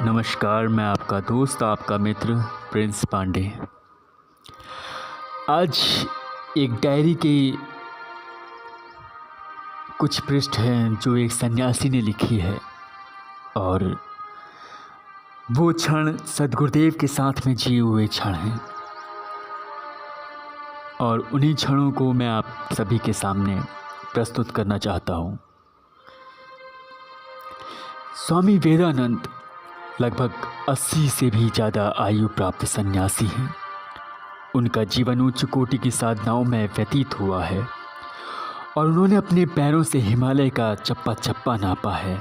नमस्कार, मैं आपका दोस्त, आपका मित्र प्रिंस पांडे। आज एक डायरी के कुछ पृष्ठ हैं जो एक सन्यासी ने लिखी है और वो क्षण सद्गुरुदेव के साथ में जिए हुए क्षण हैं और उन्हीं क्षणों को मैं आप सभी के सामने प्रस्तुत करना चाहता हूँ। स्वामी वेदानंद लगभग 80 से भी ज़्यादा आयु प्राप्त सन्यासी हैं। उनका जीवन उच्च कोटि की साधनाओं में व्यतीत हुआ है और उन्होंने अपने पैरों से हिमालय का चप्पा चप्पा नापा है।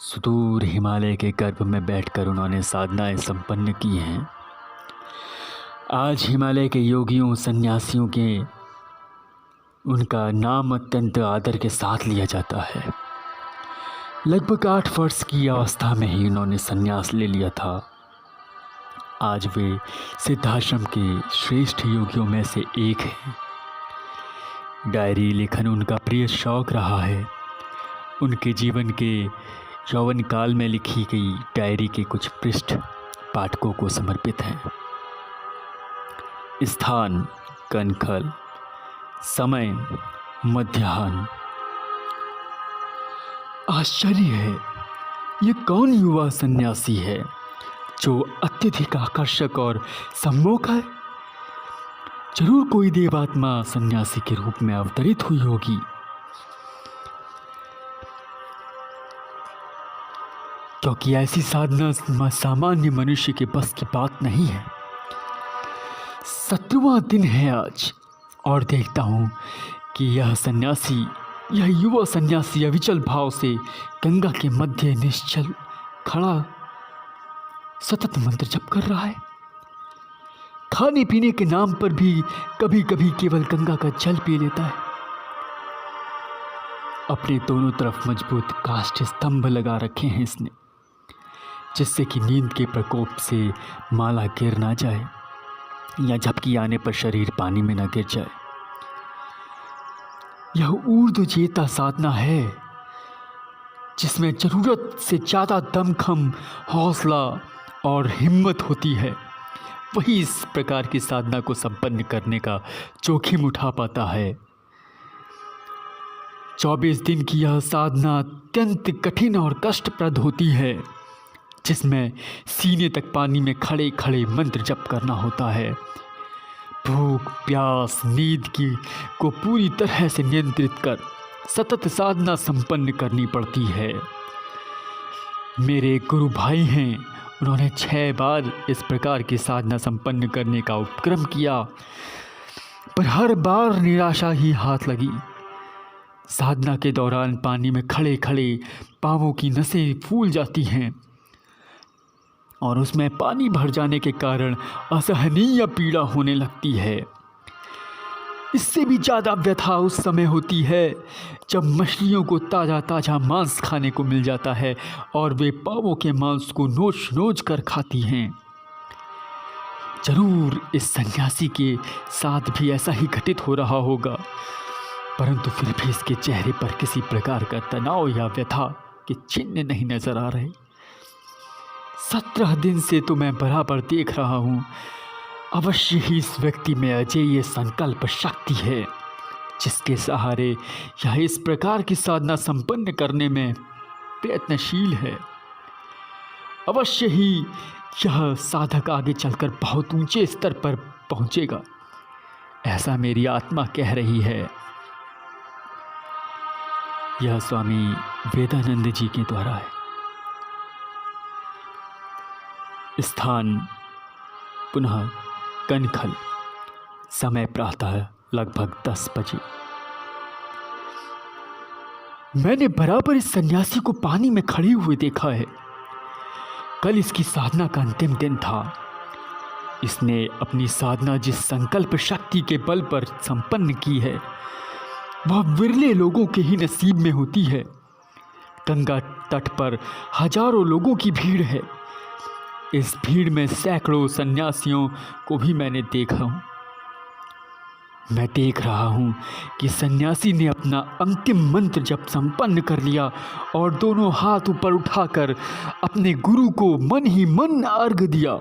सुदूर हिमालय के गर्भ में बैठकर उन्होंने साधनाएं संपन्न की हैं। आज हिमालय के योगियों सन्यासियों के उनका नाम अत्यंत आदर के साथ लिया जाता है। लगभग 8 वर्ष की अवस्था में ही उन्होंने संन्यास ले लिया था। आज वे सिद्धाश्रम के श्रेष्ठ योगियों में से एक हैं। डायरी लेखन उनका प्रिय शौक रहा है। उनके जीवन के यौवन काल में लिखी गई डायरी के कुछ पृष्ठ पाठकों को समर्पित हैं। स्थान कनखल, समय मध्याह्न। आश्चर्य है, ये कौन युवा सन्यासी है जो अत्यधिक आकर्षक और सम्मोहक है। जरूर कोई देवात्मा सन्यासी के रूप में अवतरित हुई होगी। क्योंकि ऐसी साधना सामान्य मनुष्य के बस की बात नहीं है। 17वां दिन है आज और देखता हूँ कि यह युवा सन्यासी अविचल भाव से गंगा के मध्य निश्चल खड़ा सतत मंत्र जप कर रहा है। खाने पीने के नाम पर भी कभी कभी केवल गंगा का जल पी लेता है। अपने दोनों तरफ मजबूत काष्ठ स्तंभ लगा रखे हैं इसने, जिससे कि नींद के प्रकोप से माला गिर ना जाए या झपकी आने पर शरीर पानी में न गिर जाए। यह ऊर्ध्वजेता साधना है जिसमें ज़रूरत से ज़्यादा दमखम, हौसला और हिम्मत होती है। वही इस प्रकार की साधना को संपन्न करने का जोखिम उठा पाता है। 24 दिन की यह साधना अत्यंत कठिन और कष्टप्रद होती है, जिसमें सीने तक पानी में खड़े खड़े मंत्र जप करना होता है। भूख प्यास नींद को पूरी तरह से नियंत्रित कर सतत साधना संपन्न करनी पड़ती है। मेरे गुरु भाई हैं, उन्होंने 6 बार इस प्रकार की साधना संपन्न करने का उपक्रम किया, पर हर बार निराशा ही हाथ लगी। साधना के दौरान पानी में खड़े खड़े पांवों की नसें फूल जाती हैं और उसमें पानी भर जाने के कारण असहनीय पीड़ा होने लगती है। इससे भी ज़्यादा व्यथा उस समय होती है जब मछलियों को ताज़ा ताज़ा मांस खाने को मिल जाता है और वे पांवों के मांस को नोच नोच कर खाती हैं। जरूर इस सन्यासी के साथ भी ऐसा ही घटित हो रहा होगा, परंतु फिर भी इसके चेहरे पर किसी प्रकार का तनाव या व्यथा के चिन्ह नहीं नजर आ रहे। 17 दिन से तो मैं बराबर देख रहा हूँ, अवश्य ही इस व्यक्ति में अजेय संकल्प शक्ति है, जिसके सहारे यह इस प्रकार की साधना संपन्न करने में प्रयत्नशील है। अवश्य ही यह साधक आगे चलकर बहुत ऊंचे स्तर पर पहुँचेगा, ऐसा मेरी आत्मा कह रही है। यह स्वामी वेदानंद जी के द्वारा है। स्थान पुनः कनखल, समय प्रातः लगभग 10 बजे। मैंने बराबर इस सन्यासी को पानी में खड़े हुए देखा है। कल इसकी साधना का अंतिम दिन था। इसने अपनी साधना जिस संकल्प शक्ति के बल पर संपन्न की है, वह विरले लोगों के ही नसीब में होती है। गंगा तट पर हजारों लोगों की भीड़ है। इस भीड़ में सैकड़ों सन्यासियों को भी मैंने देखा हूँ। मैं देख रहा हूँ कि सन्यासी ने अपना अंतिम मंत्र जब संपन्न कर लिया और दोनों हाथ ऊपर उठाकर अपने गुरु को मन ही मन अर्घ दिया।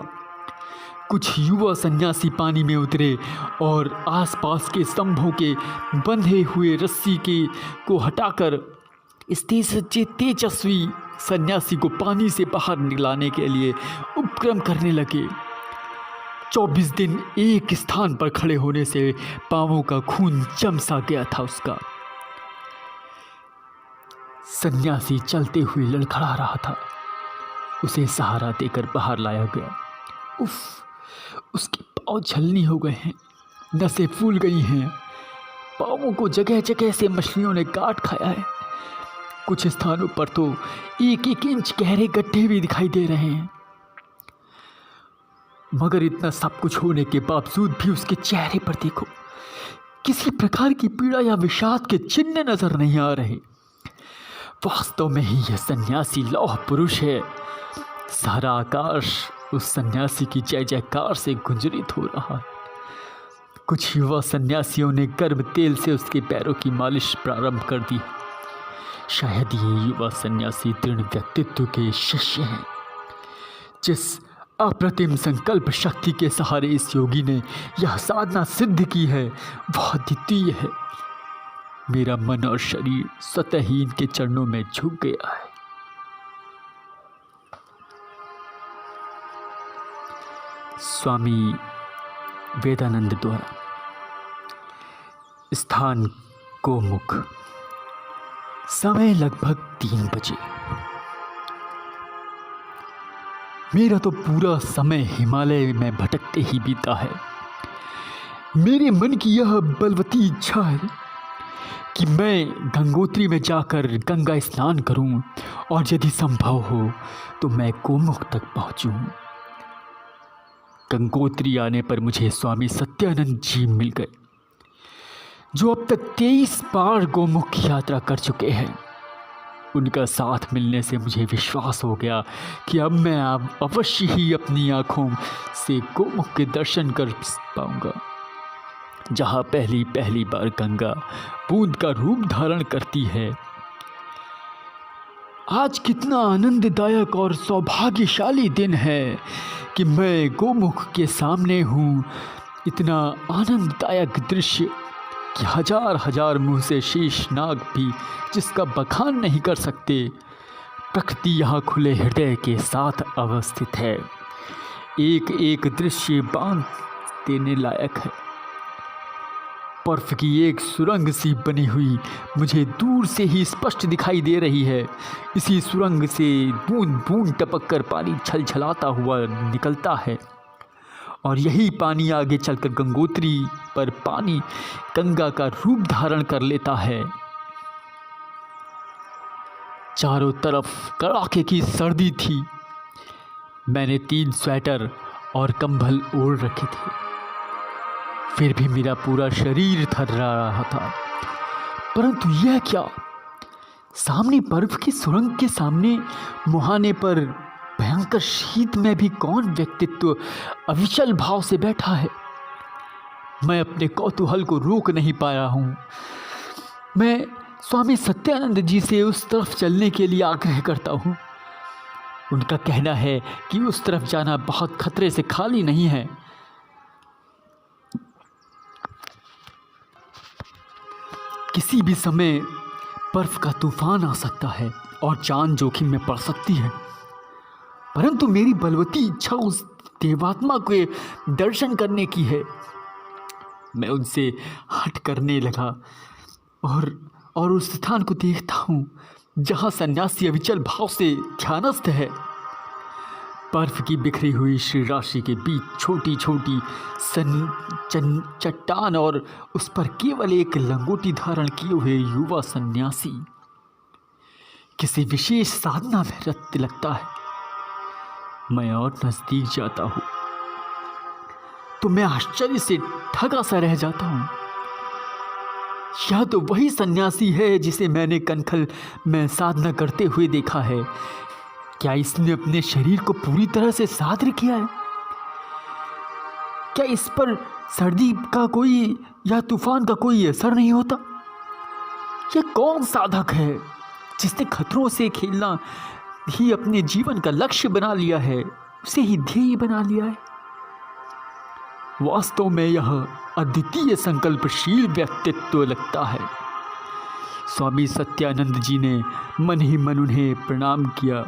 कुछ युवा सन्यासी पानी में उतरे और आसपास के स्तंभों के बंधे हुए रस्सी को हटाकर इस तेजस्वी सन्यासी को पानी से बाहर निकालने के लिए उपक्रम करने लगे। 24 दिन एक स्थान पर खड़े होने से पांवों का खून जम सा गया था उसका। सन्यासी चलते हुए लड़खड़ा रहा था। उसे सहारा देकर बाहर लाया गया। उफ, उसके पांव छलनी हो गए हैं, नसें फूल गई हैं, पांवों को जगह जगह से मछलियों ने काट खाया है। कुछ स्थानों पर तो 1-1 इंच गहरे गड्ढे भी दिखाई दे रहे हैं। मगर इतना सब कुछ होने के बावजूद भी उसके चेहरे पर देखो, किसी प्रकार की पीड़ा या विषाद के चिन्ह नजर नहीं आ रहे। वास्तव में ही यह सन्यासी लौह पुरुष है। सारा आकाश उस सन्यासी की जय जयकार से गुंजरित हो रहा है। कुछ युवा सन्यासियों ने गर्म तेल से उसके पैरों की मालिश प्रारंभ कर दी। शायद ये युवा सन्यासी दृढ़ व्यक्तित्व के शिष्य हैं। जिस अप्रतिम संकल्प शक्ति के सहारे इस योगी ने यह साधना सिद्ध की है वह द्वितीय है। मेरा मन और शरीर स्वतः ही इनके चरणों में झुक गया है। स्वामी वेदानंद द्वारा। स्थान गोमुख। समय लगभग 3 बजे। मेरा तो पूरा समय हिमालय में भटकते ही बीता है। मेरे मन की यह बलवती इच्छा है कि मैं गंगोत्री में जाकर गंगा स्नान करूं और यदि संभव हो तो मैं गोमुख तक पहुंचूं। गंगोत्री आने पर मुझे स्वामी सत्यानंद जी मिल गए, जो अब तक 23 बार गोमुख की यात्रा कर चुके हैं। उनका साथ मिलने से मुझे विश्वास हो गया कि अब मैं अवश्य ही अपनी आँखों से गोमुख के दर्शन कर पाऊंगा, जहाँ पहली बार गंगा बूंद का रूप धारण करती है। आज कितना आनंददायक और सौभाग्यशाली दिन है कि मैं गोमुख के सामने हूँ। इतना आनंददायक दृश्य कि हजार मुँह से शेष नाग भी जिसका बखान नहीं कर सकते। प्रकृति यहाँ खुले हृदय के साथ अवस्थित है। एक एक दृश्य बांध देने लायक है। बर्फ की एक सुरंग सी बनी हुई मुझे दूर से ही स्पष्ट दिखाई दे रही है। इसी सुरंग से बूंद बूंद टपक कर पानी छलछलाता हुआ निकलता है और यही पानी आगे चलकर गंगोत्री पर पानी गंगा का रूप धारण कर लेता है। चारों तरफ कड़ाके की सर्दी थी। मैंने 3 स्वेटर और कंबल ओढ़ रखे थे, फिर भी मेरा पूरा शरीर थर्रा रहा था। परंतु यह क्या, सामने बर्फ की सुरंग के सामने मुहाने पर भयंकर शीत में भी कौन व्यक्तित्व अविचल भाव से बैठा है। मैं अपने कौतूहल को रोक नहीं पाया हूँ। मैं स्वामी सत्यानंद जी से उस तरफ चलने के लिए आग्रह करता हूँ। उनका कहना है कि उस तरफ जाना बहुत खतरे से खाली नहीं है। किसी भी समय बर्फ का तूफान आ सकता है और जान जोखिम में पड़ सकती है। परंतु मेरी बलवती इच्छा उस देवात्मा के दर्शन करने की है। मैं उनसे हट करने लगा और उस स्थान को देखता हूँ जहाँ सन्यासी अविचल भाव से ध्यानस्थ है। बर्फ की बिखरी हुई श्री राशि के बीच छोटी छोटी चट्टान और उस पर केवल एक लंगोटी धारण किए हुए युवा सन्यासी किसी विशेष साधना में रत लगता है। मैं और नजदीक जाता हूँ तो मैं आश्चर्य से ठगा सा रह जाता हूँ। यह तो वही सन्यासी है जिसे मैंने कनखल में साधना करते हुए देखा है। क्या इसने अपने शरीर को पूरी तरह से साद्र किया है? क्या इस पर सर्दी का कोई या तूफान का कोई असर नहीं होता। यह कौन साधक है जिसने खतरों से खेलना ही अपने जीवन का लक्ष्य बना लिया है, उसे ही ध्येय बना लिया है। वास्तव में यह अद्वितीय संकल्पशील व्यक्तित्व लगता है। स्वामी सत्यानंद जी ने मन ही मन उन्हें प्रणाम किया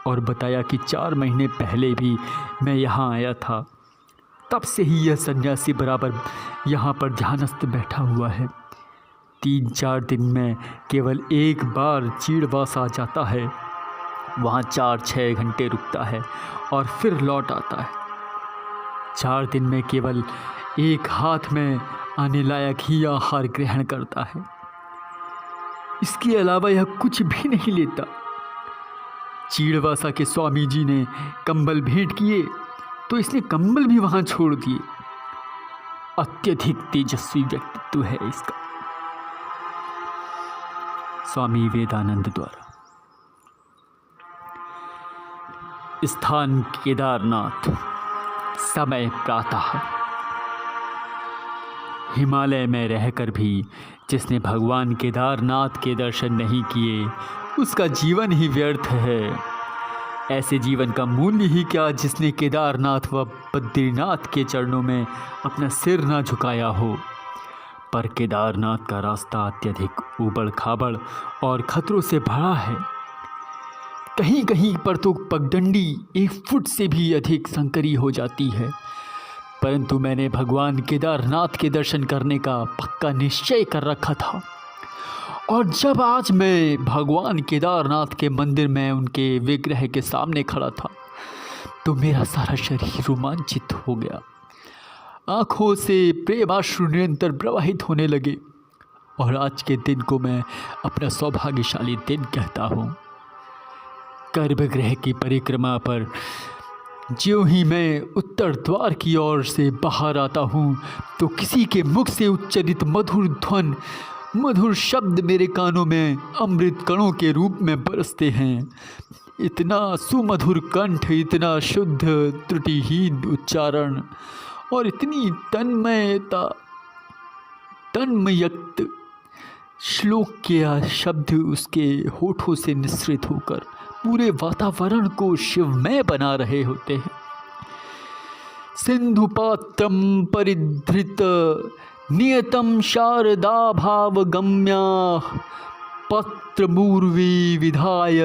और बताया कि 4 महीने पहले भी मैं यहाँ आया था। तब से ही यह सन्यासी बराबर यहाँ पर ध्यानस्थ बैठा हुआ है। 3-4 दिन में केवल एक बार चीड़वासा जाता है, वहाँ 4-6 घंटे रुकता है और फिर लौट आता है। 4 दिन में केवल एक हाथ में आने लायक ही आहार ग्रहण करता है। इसके अलावा यह कुछ भी नहीं लेता। चीड़वासा के स्वामी जी ने कंबल भेंट किए तो इसने कंबल भी वहाँ छोड़ दिए। अत्यधिक तेजस्वी व्यक्तित्व है इसका। स्वामी वेदानंद द्वारा। स्थान केदारनाथ, समय प्रातः। हिमालय में रहकर भी जिसने भगवान केदारनाथ के दर्शन नहीं किए, उसका जीवन ही व्यर्थ है। ऐसे जीवन का मूल्य ही क्या जिसने केदारनाथ व बद्रीनाथ के चरणों में अपना सिर ना झुकाया हो। पर केदारनाथ का रास्ता अत्यधिक ऊबड़ खाबड़ और खतरों से भरा है। कहीं कहीं पर तो पगडंडी 1 फुट से भी अधिक संकरी हो जाती है। परंतु मैंने भगवान केदारनाथ के दर्शन करने का पक्का निश्चय कर रखा था, और जब आज मैं भगवान केदारनाथ के मंदिर में उनके विग्रह के सामने खड़ा था तो मेरा सारा शरीर रोमांचित हो गया। आँखों से प्रेमाश्रु निरंतर प्रवाहित होने लगे और आज के दिन को मैं अपना सौभाग्यशाली दिन कहता हूँ। गर्भगृह की परिक्रमा पर ज्यों ही मैं उत्तर द्वार की ओर से बाहर आता हूँ तो किसी के मुख से उच्चारित मधुर ध्वन, मधुर शब्द मेरे कानों में अमृत कणों के रूप में बरसते हैं। इतना सुमधुर कंठ, इतना शुद्ध त्रुटिहीन उच्चारण और इतनी तन्मयक्त श्लोक के शब्द उसके होठों से निस्सृत होकर पूरे वातावरण को शिवमय बना रहे होते हैं। सिंधुपात्रम परिधृत नियतम शारदा भावगम्या पत्रमूर्वी विधाय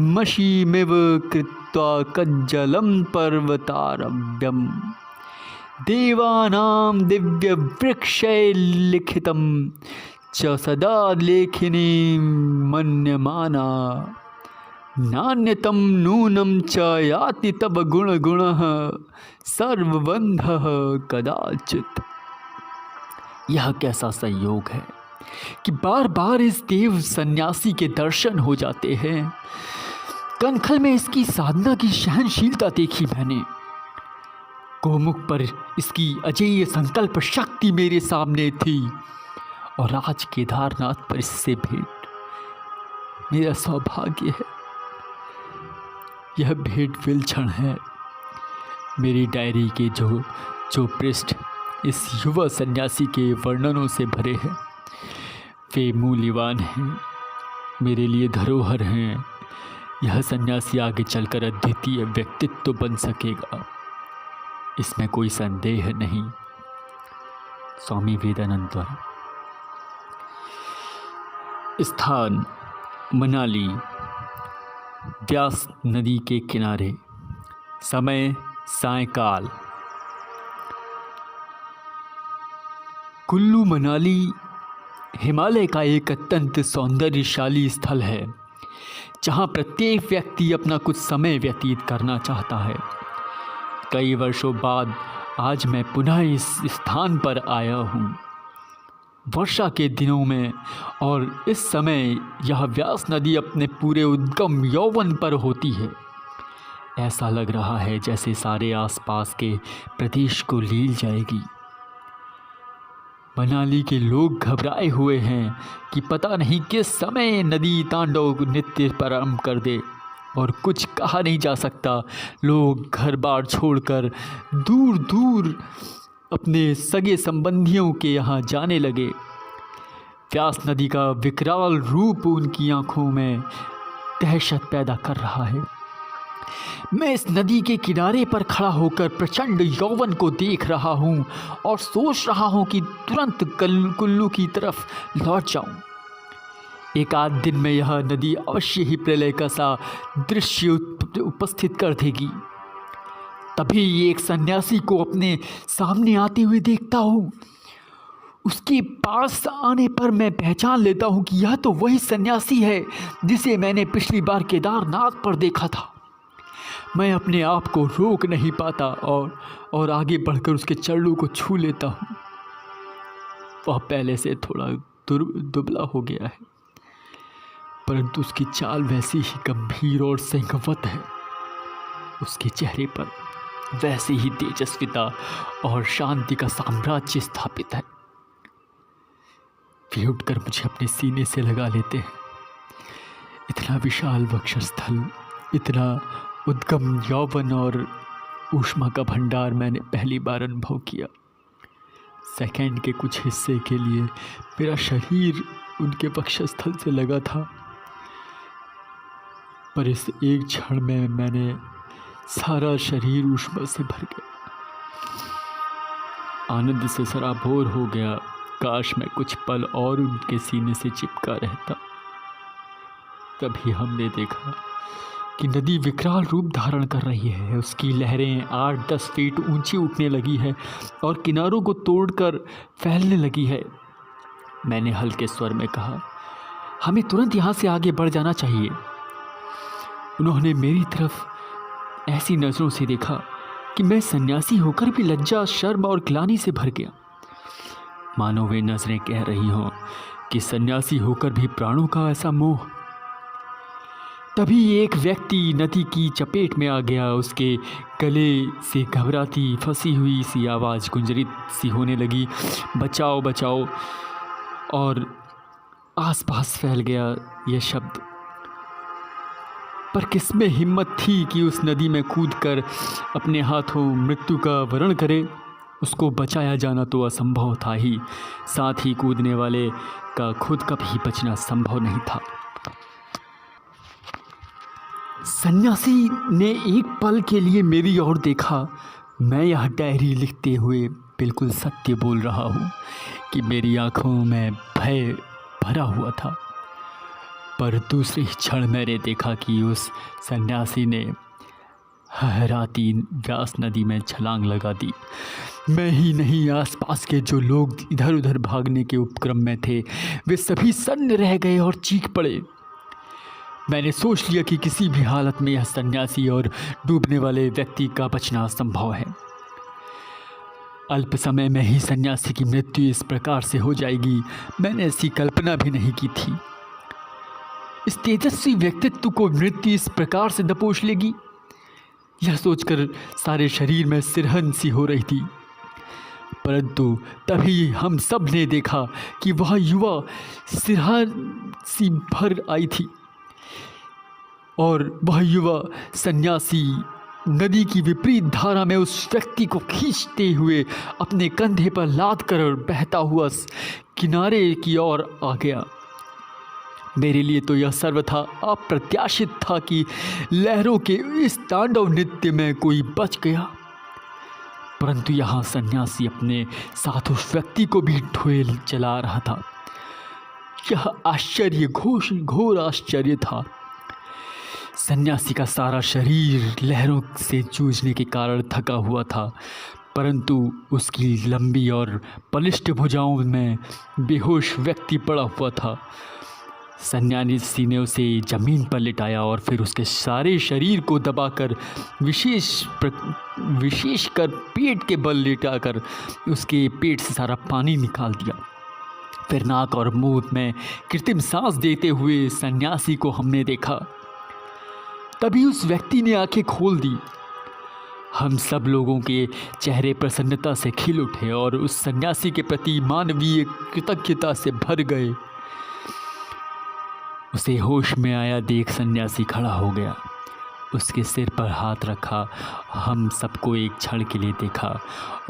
मशीमिव कृत्वा कज्जलम पर्वतारभ्यम देवानां दिव्य वृक्षै लिखितं च सदा लेखिनी मन्यमाना नान्यतम नूनम च याति तब गुण गुणः सर्वबन्धः कदाचित्। यह कैसा संयोग है कि बार बार इस देव सन्यासी के दर्शन हो जाते हैं। कनखल में इसकी साधना की सहनशीलता देखी मैंने। गोमुख पर इसकी अजेय संकल्प शक्ति मेरे सामने थी, और आज केदारनाथ पर इससे भेंट मेरा सौभाग्य है। यह भेंट विलक्षण है। मेरी डायरी के जो पृष्ठ इस युवा सन्यासी के वर्णनों से भरे हैं वे मूल्यवान हैं, मेरे लिए धरोहर हैं। यह सन्यासी आगे चलकर अद्वितीय व्यक्तित्व बन सकेगा, इसमें कोई संदेह नहीं। स्वामी वेदानंद द्वारा। स्थान मनाली, व्यास नदी के किनारे। समय सायंकाल। कुल्लू मनाली हिमालय का एक अत्यंत सौंदर्यशाली स्थल है जहाँ प्रत्येक व्यक्ति अपना कुछ समय व्यतीत करना चाहता है। कई वर्षों बाद आज मैं पुनः इस स्थान पर आया हूँ। वर्षा के दिनों में और इस समय यह व्यास नदी अपने पूरे उद्गम यौवन पर होती है। ऐसा लग रहा है जैसे सारे आसपास के प्रदेश को लील जाएगी। मनाली के लोग घबराए हुए हैं कि पता नहीं किस समय नदी तांडव नृत्य प्रारंभ कर दे, और कुछ कहा नहीं जा सकता। लोग घर बार छोड़कर दूर दूर अपने सगे संबंधियों के यहाँ जाने लगे। व्यास नदी का विकराल रूप उनकी आंखों में दहशत पैदा कर रहा है। मैं इस नदी के किनारे पर खड़ा होकर प्रचंड यौवन को देख रहा हूँ और सोच रहा हूँ कि तुरंत कुल्लू की तरफ लौट जाऊँ। एक आध दिन में यह नदी अवश्य ही प्रलय का सा दृश्य उपस्थित कर देगी। तभी एक सन्यासी को अपने सामने आते हुए देखता हूँ। उसके पास आने पर मैं पहचान लेता हूँ कि यह तो वही सन्यासी है जिसे मैंने पिछली बार केदारनाथ पर देखा था। मैं अपने आप को रोक नहीं पाता और आगे बढ़कर उसके चरणों को छू लेता हूँ। वह पहले से थोड़ा दुबला हो गया है, परंतु उसकी चाल वैसी ही गंभीर और सिंहवत है। उसके चेहरे पर वैसे ही तेजस्विता और शांति का साम्राज्य स्थापित है। वे उठकर मुझे अपने सीने से लगा लेते हैं। इतना विशाल वक्षस्थल, इतना उद्गम यौवन और ऊष्मा का भंडार मैंने पहली बार अनुभव किया। सेकंड के कुछ हिस्से के लिए मेरा शरीर उनके वक्षस्थल से लगा था, पर इस एक क्षण में मैंने सारा शरीर ऊष्मा से भर गया। आनंद से सराबोर हो गया। काश मैं कुछ पल और उनके सीने से चिपका रहता। तभी हमने देखा कि नदी विकराल रूप धारण कर रही है। उसकी लहरें 8-10 फीट ऊंची उठने लगी है और किनारों को तोड़कर फैलने लगी है। मैंने हल्के स्वर में कहा, हमें तुरंत यहाँ से आगे बढ़ जाना चाहिए। उन्होंने मेरी तरफ ऐसी नज़रों से देखा कि मैं सन्यासी होकर भी लज्जा, शर्म और ग्लानि से भर गया। मानो वे नज़रें कह रही हों कि सन्यासी होकर भी प्राणों का ऐसा मोह। तभी एक व्यक्ति नदी की चपेट में आ गया। उसके गले से घबराती फंसी हुई सी आवाज़ गुंजरित सी होने लगी, बचाओ बचाओ, और आसपास फैल गया यह शब्द। पर किसमें हिम्मत थी कि उस नदी में कूदकर अपने हाथों मृत्यु का वरण करे। उसको बचाया जाना तो असंभव था ही, साथ ही कूदने वाले का खुद कभी बचना संभव नहीं था। सन्यासी ने एक पल के लिए मेरी ओर देखा। मैं यह डायरी लिखते हुए बिल्कुल सत्य बोल रहा हूँ कि मेरी आंखों में भय भरा हुआ था। पर दूसरे क्षण मैंने देखा कि उस सन्यासी ने हहराती व्यास नदी में छलांग लगा दी। मैं ही नहीं, आसपास के जो लोग इधर उधर भागने के उपक्रम में थे वे सभी सन्न रह गए और चीख पड़े। मैंने सोच लिया कि किसी भी हालत में यह सन्यासी और डूबने वाले व्यक्ति का बचना असंभव है। अल्प समय में ही सन्यासी की मृत्यु इस प्रकार से हो जाएगी, मैंने ऐसी कल्पना भी नहीं की थी। इस तेजस्वी व्यक्तित्व को मृत्यु इस प्रकार से दबोच लेगी, यह सोचकर सारे शरीर में सिरहन सी हो रही थी। परंतु तभी हम सब ने देखा कि वह युवा सिरहन सी भर आई थी और वह युवा सन्यासी नदी की विपरीत धारा में उस व्यक्ति को खींचते हुए अपने कंधे पर लाद कर बहता हुआ किनारे की ओर आ गया। मेरे लिए तो यह सर्वथा अप्रत्याशित था कि लहरों के इस तांडव नृत्य में कोई बच गया, परंतु यहाँ सन्यासी अपने साथ उस व्यक्ति को भी ढोल चला रहा था। यह आश्चर्य घोर आश्चर्य था। सन्यासी का सारा शरीर लहरों से जूझने के कारण थका हुआ था, परंतु उसकी लंबी और बलिष्ठ भुजाओं में बेहोश व्यक्ति पड़ा हुआ था। सन्यासी ने उसे ज़मीन पर लिटाया और फिर उसके सारे शरीर को दबाकर विशेषकर पेट के बल लिटाकर उसके पेट से सारा पानी निकाल दिया। फिर नाक और मुंह में कृत्रिम सांस देते हुए सन्यासी को हमने देखा। तभी उस व्यक्ति ने आंखें खोल दी। हम सब लोगों के चेहरे प्रसन्नता से खिल उठे और उस सन्यासी के प्रति मानवीय कृतज्ञता से भर गए। उसे होश में आया देख सन्यासी खड़ा हो गया। उसके सिर पर हाथ रखा। हम सबको एक क्षण के लिए देखा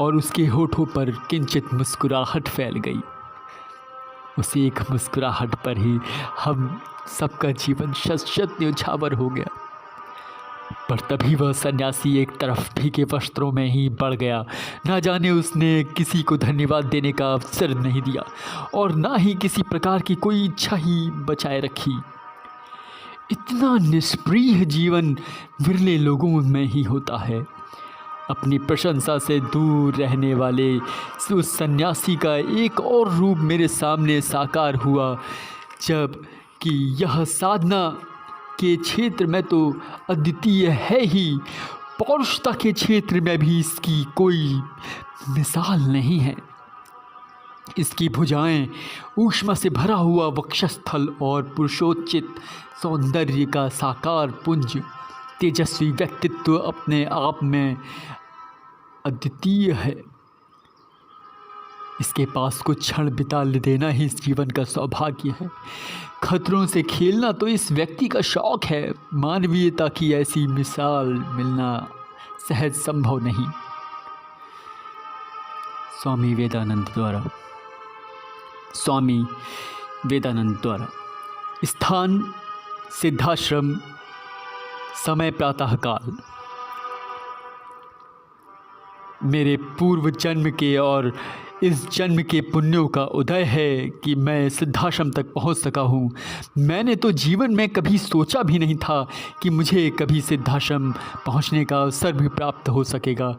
और उसके होठों पर किंचित मुस्कुराहट फैल गई। उस एक मुस्कुराहट पर ही हम सबका जीवन शत न्यौछावर हो गया। पर तभी वह सन्यासी एक तरफ भीगे वस्त्रों में ही बढ़ गया। ना जाने उसने किसी को धन्यवाद देने का अवसर नहीं दिया और ना ही किसी प्रकार की कोई इच्छा ही बचाए रखी। इतना निष्प्रिय जीवन विरले लोगों में ही होता है। अपनी प्रशंसा से दूर रहने वाले उस सन्यासी का एक और रूप मेरे सामने साकार हुआ, जब कि यह साधना के क्षेत्र में तो अद्वितीय है ही, पौरुषता के क्षेत्र में भी इसकी कोई मिसाल नहीं है। इसकी भुजाएं, ऊष्मा से भरा हुआ वक्षस्थल और पुरुषोचित सौंदर्य का साकार पुंज, तेजस्वी व्यक्तित्व अपने आप में अद्वितीय है। इसके पास कुछ क्षण बिता देना ही इस जीवन का सौभाग्य है। खतरों से खेलना तो इस व्यक्ति का शौक है। मानवीयता की ऐसी मिसाल मिलना सहज संभव नहीं। स्वामी वेदानंद द्वारा। स्थान सिद्धाश्रम, समय प्रातःकाल। मेरे पूर्व जन्म के और इस जन्म के पुण्यों का उदय है कि मैं सिद्धाश्रम तक पहुंच सका हूं। मैंने तो जीवन में कभी सोचा भी नहीं था कि मुझे कभी सिद्धाश्रम पहुंचने का अवसर भी प्राप्त हो सकेगा,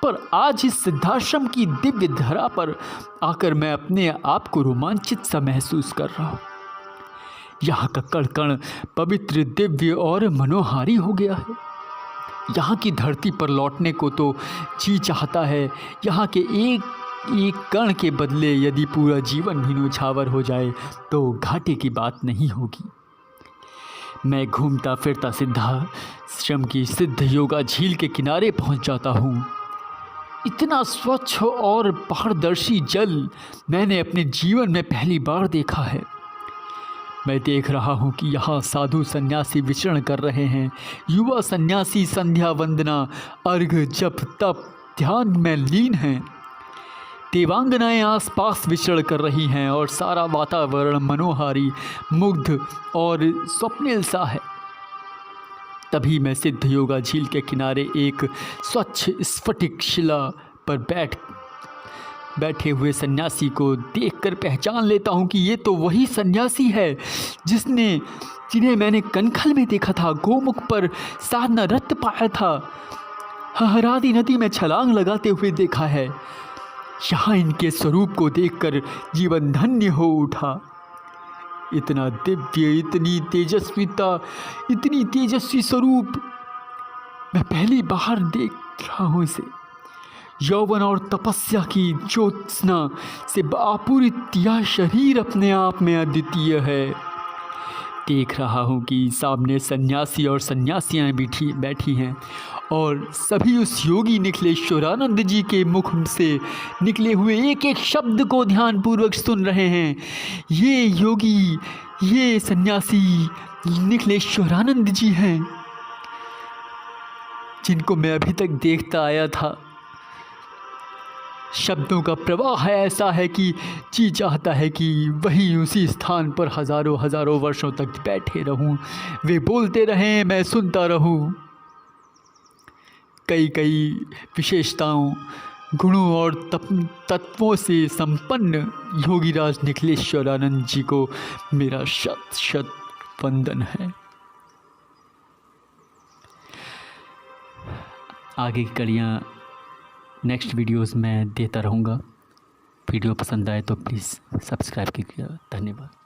पर आज इस सिद्धाश्रम की दिव्य धरा पर आकर मैं अपने आप को रोमांचित सा महसूस कर रहा हूँ। यहाँ का कण कण पवित्र, दिव्य और मनोहारी हो गया है। यहाँ की धरती पर लौटने को तो जी चाहता है। यहाँ के एक एक कण के बदले यदि पूरा जीवन भी न्यौछावर हो जाए तो घाटे की बात नहीं होगी। मैं घूमता फिरता सिद्धाश्रम की सिद्ध योगा झील के किनारे पहुंच जाता हूँ। इतना स्वच्छ और पारदर्शी जल मैंने अपने जीवन में पहली बार देखा है। मैं देख रहा हूँ कि यहाँ साधु सन्यासी विचरण कर रहे हैं। युवा सन्यासी संध्या वंदना, अर्घ, जप, तप, ध्यान में लीन हैं। देवांगनाएं आसपास विचरण कर रही हैं और सारा वातावरण मनोहारी, मुग्ध और स्वप्निल सा है। तभी मैं सिद्ध योगा झील के किनारे एक स्वच्छ स्फटिक शिला पर बैठे हुए सन्यासी को देखकर पहचान लेता हूँ कि ये तो वही सन्यासी है जिन्हें मैंने कनखल में देखा था, गोमुख पर साधना रत पाया था, हहरादी नदी में छलांग लगाते हुए देखा है। यहाँ इनके स्वरूप को देखकर जीवन धन्य हो उठा। इतना दिव्य, इतनी तेजस्विता, इतनी तेजस्वी स्वरूप मैं पहली बार देख रहा हूँ इसे। यौवन और तपस्या की ज्योत्सना से आपूरित यह शरीर अपने आप में अद्वितीय है। देख रहा हूँ कि सामने सन्यासी और सन्यासियाँ बैठी हैं और सभी उस योगी निखिलेश्वरानंद जी के मुख से निकले हुए एक एक शब्द को ध्यानपूर्वक सुन रहे हैं। ये योगी, ये सन्यासी निखिलेश्वरानंद जी हैं जिनको मैं अभी तक देखता आया था। शब्दों का प्रवाह ऐसा है कि जी चाहता है कि वहीं उसी स्थान पर हज़ारों हज़ारों वर्षों तक बैठे रहूं। वे बोलते रहें, मैं सुनता रहूं। कई कई विशेषताओं, गुणों और तत्वों से संपन्न योगीराज निखिलेश्वरानंद जी को मेरा शत शत वंदन है। आगे की कड़ियाँ नेक्स्ट वीडियोस में देता रहूँगा। वीडियो पसंद आए तो प्लीज़ सब्सक्राइब कीजिएगा। धन्यवाद।